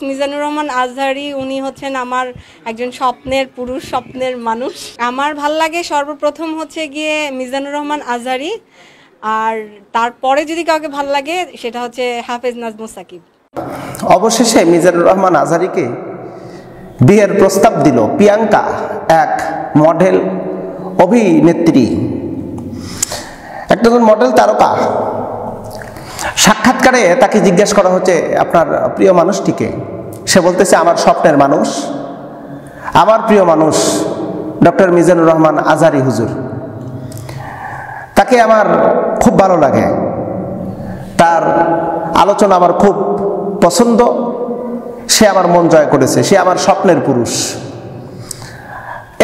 মিজানুর রহমান আজহারি উনি হচ্ছেন আমার একজন স্বপ্নের পুরুষ, স্বপ্নের মানুষ। আমার ভাল লাগে সর্বপ্রথম হচ্ছে গিয়ে মিজানুর রহমান আজহারি, আর তারপরে যদি কাউকে ভাল লাগে সেটা হচ্ছে হাফেজ নাজমুস সাকিব। অবশেষে মিজানুর রহমান আজহারিকে বিয়ের প্রস্তাব দিল প্রিয়াঙ্কা, এক মডেল অভিনেত্রী, একটা মডেল তারকা। সাক্ষাৎকারে তাকে জিজ্ঞেস করা হচ্ছে আপনার প্রিয় মানুষটিকে। সে বলতেছে আমার স্বপ্নের মানুষ, আমার প্রিয় মানুষ ডক্টর মিজানুর রহমান আজহারি হুজুর। তাকে আমার খুব ভালো লাগে, তার আলোচনা আমার খুব পছন্দ, সে আমার মন জয় করেছে, সে আমার স্বপ্নের পুরুষ।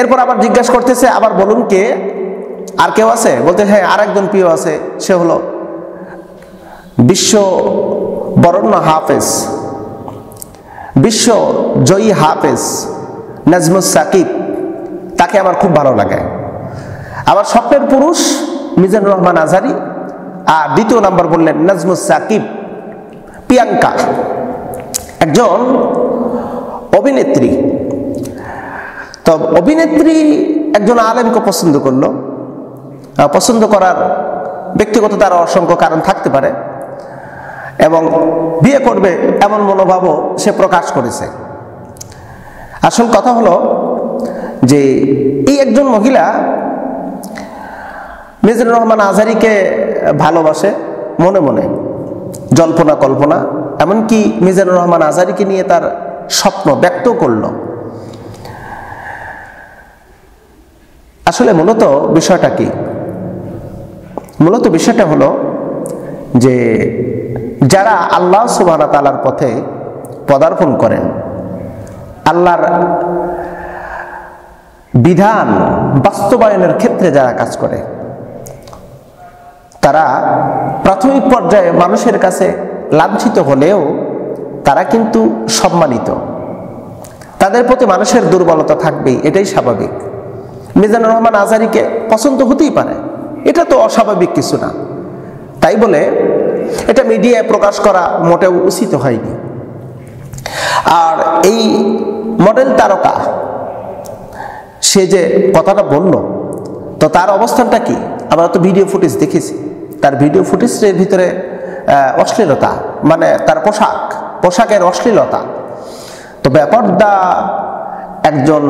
এরপর আবার জিজ্ঞাসা করতেছে আবার বলুন কে, আর কেউ আছে? বলতে হ্যাঁ আর একজন প্রিয় আছে, সে হলো বিশ্ব বরণ্য হাফেজ, বিশ্ব জয়ী হাফেজ নাজমুস সাকিব, তাকে আমার খুব ভালো লাগে। আমার স্বপ্নের পুরুষ মিজানুর রহমান আজহারি, আর দ্বিতীয় নাম্বার বললেন নাজমুস সাকিব প্রিয়াঙ্কা, একজন অভিনেত্রী। তো অভিনেত্রী একজন আলেমকে পছন্দ করলো, পছন্দ করার ব্যক্তিগত তার অসংখ্য কারণ থাকতে পারে, এবং বিয়ে করবে এমন মনোভাবও সে প্রকাশ করেছে। আসল কথা হলো যে এই একজন মহিলা মিজানুর রহমান আজহারিকে ভালোবাসে মনে মনে, জল্পনা কল্পনা, এমনকি মিজানুর রহমান আজহারিকে নিয়ে তার স্বপ্ন ব্যক্ত করল। আসলে মূলত বিষয়টা কি? মূলত বিষয়টা হলো যে যারা আল্লাহ সুবহানাহু ওয়া তাআলার পথে পদার্পণ করেন, আল্লাহর বিধান বাস্তবায়নের ক্ষেত্রে যারা কাজ করে, তারা প্রাথমিক পর্যায়ে মানুষের কাছে লাঞ্ছিত হলেও তারা কিন্তু সম্মানিত। তাদের প্রতি মানুষের দুর্বলতা থাকবেই, এটাই স্বাভাবিক। মিজানুর রহমান আজহারিকে পছন্দ হতেই পারে, এটা তো অস্বাভাবিক কিছু না। তাই বলে এটা মিডিয়ায় প্রকাশ করা মোটেও উচিত হয়নি। আর এই মডেল তারকা সে যে কথাটা বলল, তো তার অবস্থানটা কি? আমরা তো ভিডিও ফুটেজ দেখেছি, তার ভিডিও ফুটেজের ভিতরে অশ্লীলতা, মানে তার পোশাকের অশ্লীলতা। তো ব্যাপারটা একজন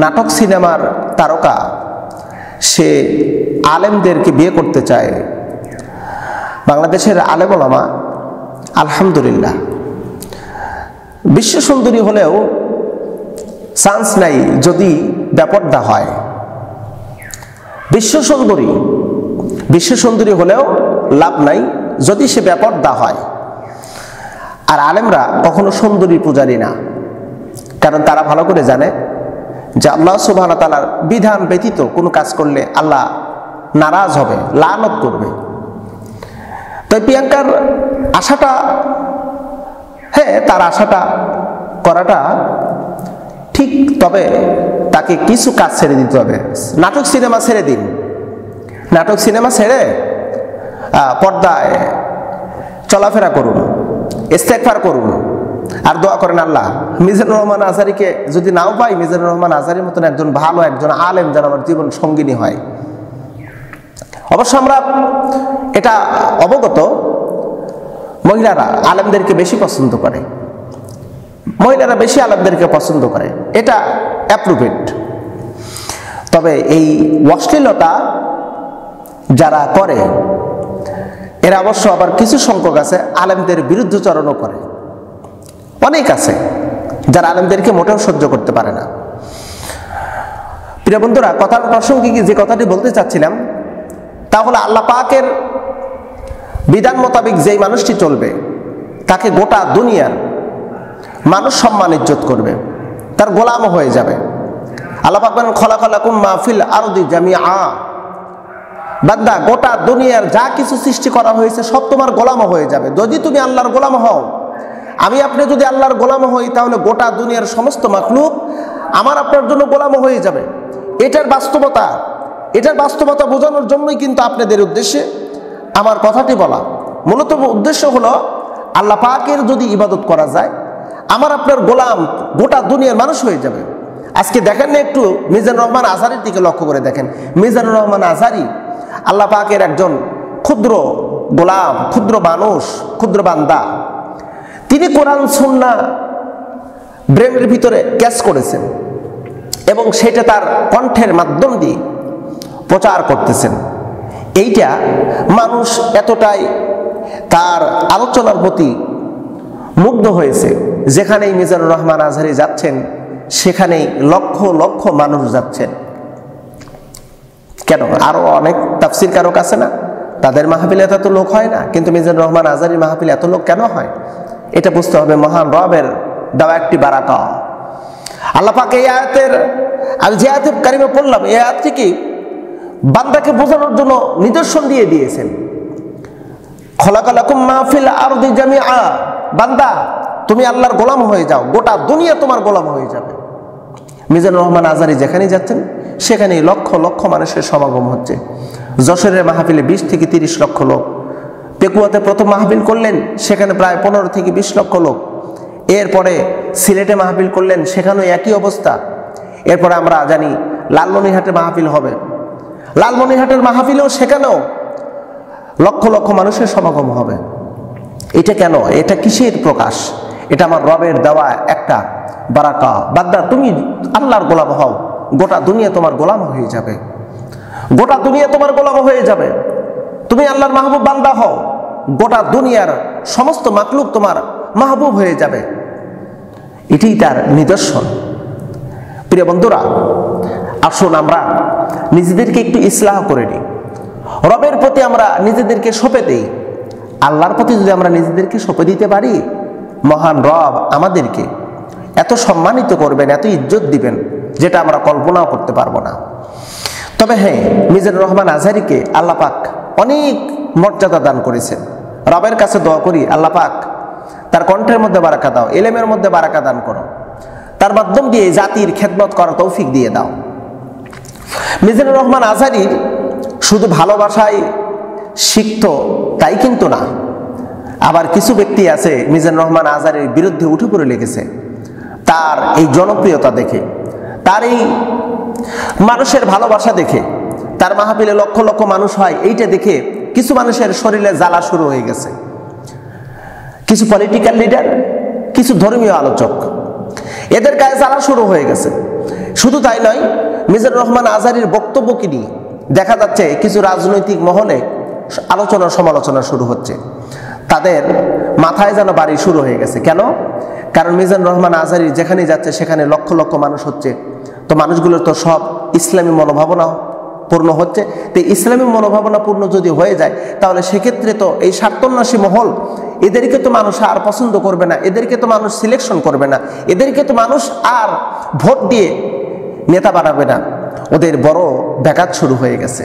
নাটক সিনেমার তারকা, সে আলেমদেরকে বিয়ে করতে চায়। বাংলাদেশের আলেম ওলামা আলহামদুলিল্লাহ বিশ্ব সুন্দরী হলেও চান্স নাই যদি বেপর্দা হয়। বিশ্ব সুন্দরী হলেও লাভ নাই যদি সে বেপর্দা হয়। আর আলেমরা কখনো সুন্দরী পূজারী না, কারণ তারা ভালো করে জানে যে আল্লাহ সুবহানাহু ওয়া তাআলার বিধান ব্যতীত কোনো কাজ করলে আল্লাহ নারাজ হবে, লানত করবে। তাই প্রিয়াঙ্কার আশাটা, হ্যাঁ তার আশাটা করাটা ঠিক, তবে তাকে কিছু কাজ ছেড়ে দিতে হবে। নাটক সিনেমা ছেড়ে দিন, নাটক সিনেমা ছেড়ে পর্দায় চলাফেরা করুন, ইস্তেগফার করুন, আর দোয়া করেন আল্লাহ মিজানুর রহমান আজহারিকে যদি নাও পাই, মিজানুর রহমান আজহারির মতন একজন ভালো একজন আলেম যেন আমার জীবন সঙ্গিনী হয়। অবশ্য আমরা এটা অবগত, মহিলারা আলেমদেরকে বেশি পছন্দ করে, মহিলারা বেশি আলেমদেরকে পছন্দ করে, এটা অ্যাপ্রুভেড। তবে এই অশ্লীলতা যারা করে, এরা অবশ্য আবার কিছু সংখ্যক আছে আলেমদের বিরুদ্ধচারণও করে। অনেক আছে যারা আলেমদেরকে মোটেও সহ্য করতে পারে না। প্রিয় বন্ধুরা, কথার প্রসঙ্গে যে কথাটি বলতে চাচ্ছিলাম তা হলো আল্লাহ পাকের বিধান মোতাবেক যেই মানুষটি চলবে, তাকে গোটা দুনিয়ার মানুষ সম্মান ইজ্জত করবে, তার গোলাম হয়ে যাবে। আল্লাহ পাক বলেন খলাকালাকুম মা ফিল আরদি জামিআ, বান্দা গোটা দুনিয়ার যা কিছু সৃষ্টি করা হয়েছে সব তোমার গোলাম হয়ে যাবে যদি তুমি আল্লাহর গোলাম হও। আমি আপনি যদি আল্লাহর গোলাম হই, তাহলে গোটা দুনিয়ার সমস্ত মাখলুক আমার আপনার জন্য গোলাম হয়ে যাবে। এটার বাস্তবতা বোঝানোর জন্যই কিন্তু আপনাদের উদ্দেশ্যে আমার কথাটি বলা। মূলত উদ্দেশ্য হলো আল্লাহ পাকের যদি ইবাদত করা যায়, আমার আপনার গোলাম গোটা দুনিয়ার মানুষ হয়ে যাবে। আজকে দেখেন না একটু মিজানুর রহমান আজহারীর দিকে লক্ষ্য করে দেখেন। মিজানুর রহমান আজহারী আল্লাহ পাকের একজন ক্ষুদ্র গোলাম, ক্ষুদ্র মানুষ, ক্ষুদ্র বান্দা। তিনি কোরআন সুন্নাহ ব্রেনের ভিতরে ক্যাচ করেছেন এবং সেটা তার কণ্ঠের মাধ্যম দিয়ে প্রচার করতেছেন। এইটা মানুষ এতটাই তার আলোচনার প্রতি মুগ্ধ হয়েছে, যেখানেই মিজানুর রহমান আজহারী যাচ্ছেন সেখানেই লক্ষ লক্ষ মানুষ যাচ্ছেন। কেন? আরো অনেক তাফসীর কারক আছে না, তাদের মাহফিলে এত লোক হয় না, কিন্তু মিজানুর রহমান আজহারীর মাহফিলে এত লোক কেন হয়? এটা বুঝতে হবে মহান রবের দেওয়া একটি বারাকা। আল্লাহ পাক এই আয়াতের, আমি যে আয়াতের কারিমে পড়লাম, এই আয়াত থেকে বান্দাকে বোঝানোর জন্য নিদর্শন দিয়ে দিয়েছেন। খলাকালাকুম মা ফিল আরদি জামিআ, বান্দা তুমি আল্লাহর গোলাম হয়ে যাও, গোটা দুনিয়া তোমার গোলাম হয়ে যাবে। মিজানুর রহমান আজহারী যেখানেই যাচ্ছেন সেখানেই লক্ষ লক্ষ মানুষের সমাগম হচ্ছে। যশোরের মাহফিলে 20 থেকে 30 লক্ষ লোক, পেকুয়াতে প্রথম মাহফিল করলেন সেখানে প্রায় 15 থেকে 20 লক্ষ লোক, এরপরে সিলেটে মাহফিল করলেন সেখানেও একই অবস্থা। এরপরে আমরা জানি লালমনিরহাটে মাহফিল হবে, লালমনিরহাটের মাহফিলেও সেখানেও লক্ষ লক্ষ মানুষের সমাগম হবে। এটা কেন? এটা কিসের প্রকাশ? এটা আমার রবের দেওয়া একটা বারাকা। বান্দা তুমি আল্লাহর গোলাম হও, গোটা দুনিয়া তোমার গোলাম হয়ে যাবে, গোটা দুনিয়া তোমার গোলাম হয়ে যাবে। তুমি আল্লাহর মাহবুব বান্দা হও, গোটা দুনিয়ার সমস্ত মাকলুক তোমার মাহবুব হয়ে যাবে। এটাই তার নিদর্শন। প্রিয় বন্ধুরা, আসুন আমরা নিজেদেরকে একটু ইসলাহ করে নিই, রবের প্রতি আমরা নিজেদেরকে সঁপে দেই। আল্লাহর প্রতি যদি আমরা নিজেদেরকে সঁপে দিতে পারি, মহান রব আমাদেরকে এত সম্মানিত করবেন, এত ইজ্জত দিবেন, যেটা আমরা কল্পনাও করতে পারবো না। তবে হ্যাঁ, মিজানুর রহমান আজহারীকে আল্লাহ পাক অনেক মর্যাদা দান করেছেন। রবের কাছে দোয়া করি, আল্লাহ পাক তার কণ্ঠের মধ্যে বারাকা দাও, এলেমের মধ্যে বারাকা দান করো, তার মাধ্যম দিয়ে জাতির খেদমত করার তৌফিক দিয়ে দাও। মিজানুর রহমান আজহারীর শুধু ভালোবাসায় শিখত তাই কিন্তু না, আবার কিছু ব্যক্তি আছে মিজানুর রহমান আজহারীর বিরুদ্ধে উঠে পড়ে লেগেছে। তার এই জনপ্রিয়তা দেখে, তার এই মানুষের ভালোবাসা দেখে, তার মাহফিলে লক্ষ লক্ষ মানুষ হয়, এইটা দেখে কিছু মানুষের শরীরে জ্বালা শুরু হয়ে গেছে। কিছু পলিটিক্যাল লিডার, কিছু ধর্মীয় আলোচক, এদের গায়ে জ্বালা শুরু হয়ে গেছে। শুধু তাই নয়, মিজানুর রহমান আজহারীর বক্তব্যকে নিয়ে দেখা যাচ্ছে কিছু রাজনৈতিক মহলে আলোচনা সমালোচনা শুরু হচ্ছে। তাদের মাথায় যেন বাড়ি শুরু হয়ে গেছে। কেন? কারণ মিজানুর রহমান আজহারী যেখানে যাচ্ছে সেখানে লক্ষ লক্ষ মানুষ হচ্ছে, তো মানুষগুলোর তো সব ইসলামী মনোভাবনা পূর্ণ হচ্ছে। তো ইসলামী মনোভাবনা পূর্ণ যদি হয়ে যায়, তাহলে সেক্ষেত্রে তো এই স্বার্থন্যাসী মহল, এদেরকে তো মানুষ আর পছন্দ করবে না, এদেরকে তো মানুষ সিলেকশন করবে না, এদেরকে তো মানুষ আর ভোট দিয়ে নেতা বানাবে না। ওদের বড় ব্যাঘাত শুরু হয়ে গেছে।